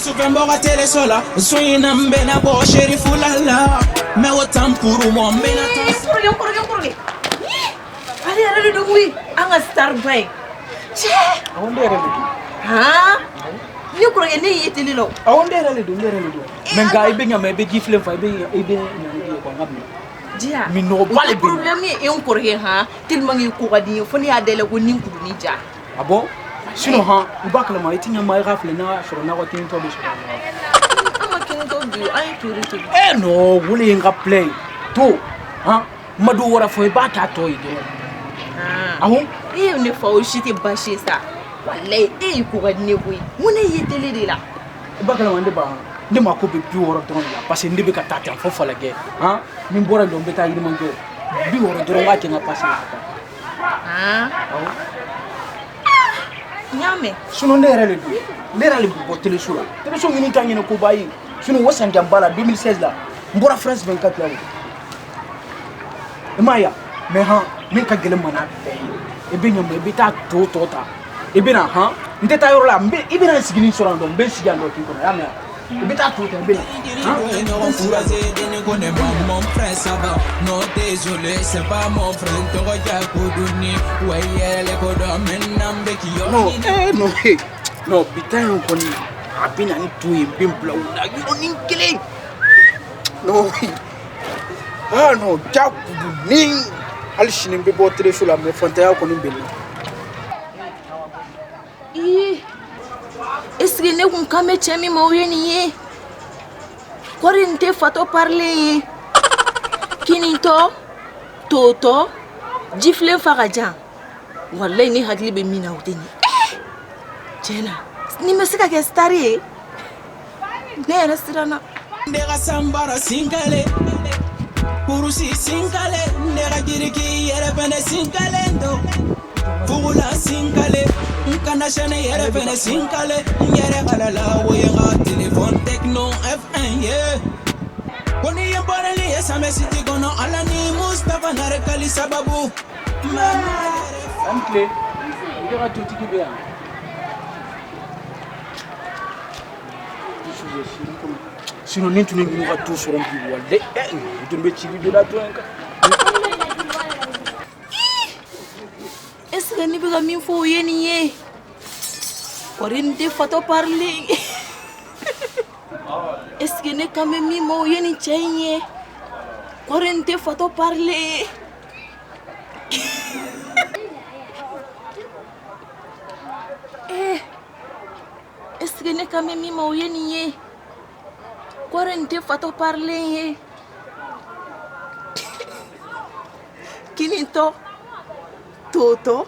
Souvent bon à télé sola, soyez n'ambena bo shérif oulala, mais autant pour moi mbena. Corre. Allez, oui, un star boy. On dirait le Ah, ni croyez ni était là. on dirait le mais gars il bien mais gifle fa bien ko ngam Dia. mi no Le problème est on corrige ha, tellement il court dire faut ni adela ko ni kudu ni ja. ah bon sinon ha ubakala ma itinya ma rafle na sur na ko tin to be sur Ama kin to bi ay purity. eh no wuli nga play to ha madu wara fo ba ta to yi Ah. ahon Et on ne faut aussi te bâcher ça. Wallahi e ko gadne boy. Mun yi tele de la. ubakala wande ba ndi ma ko be bi woro don la parce que ndi be ka tata fo fo la ge ha min bora do be ta yi man ge bi woro don wa ke nga passer Ah. Nyame. sinon ndere le bo tele sura tele so ngini tan ngene ko bayi sinon wasan jambala 2016 la mbora France 24 la maya mais ha min ka gele mana e be nyam e be ta to ta e be na ha nte ta yoro la mbe e be na sigini sura ndo mbe siga ndo tin ko ya me e be ta to ta be na Non fourrasé de connaît mon frère ça va. Non désolé, c'est pas mon frère. Toi ya kuduni, ouais elle ko do menam be ki yo. no bitan ko ni abina ni tu e be bla una yo ni kele no ja ni al shinin be bo tele sura me fonta ya ko ni be Est-ce que ne kun kame chemi mawye ni ye? Korin te fato parler. Kinito toto jifle fagajan. Wallahi ni hagli be mina uteni. Jena. Ni mesika ke stari. Ne restirana. Ndega sambara singale. Kurusi singale, ndega giriki yere bene singale ndo. Fugula singale, nkana shane yere bene singale, yere galala woyenga téléphone techno F1 yeah. Koni yembore li esame siti gono alani Mustafa narekali sababu. ample ndega to tiki be sinon ni tuni ngi ka tout sur un peu walde to be ci bi da to enka Est-ce que ni biga min fo yeni ye? Korin te fato parler. Est-ce que ne kame mi mo yeni chenye? Korin te fato parler. Est-ce que ne kame mi mo yeni ye? Korin te fato parler. Kinito toto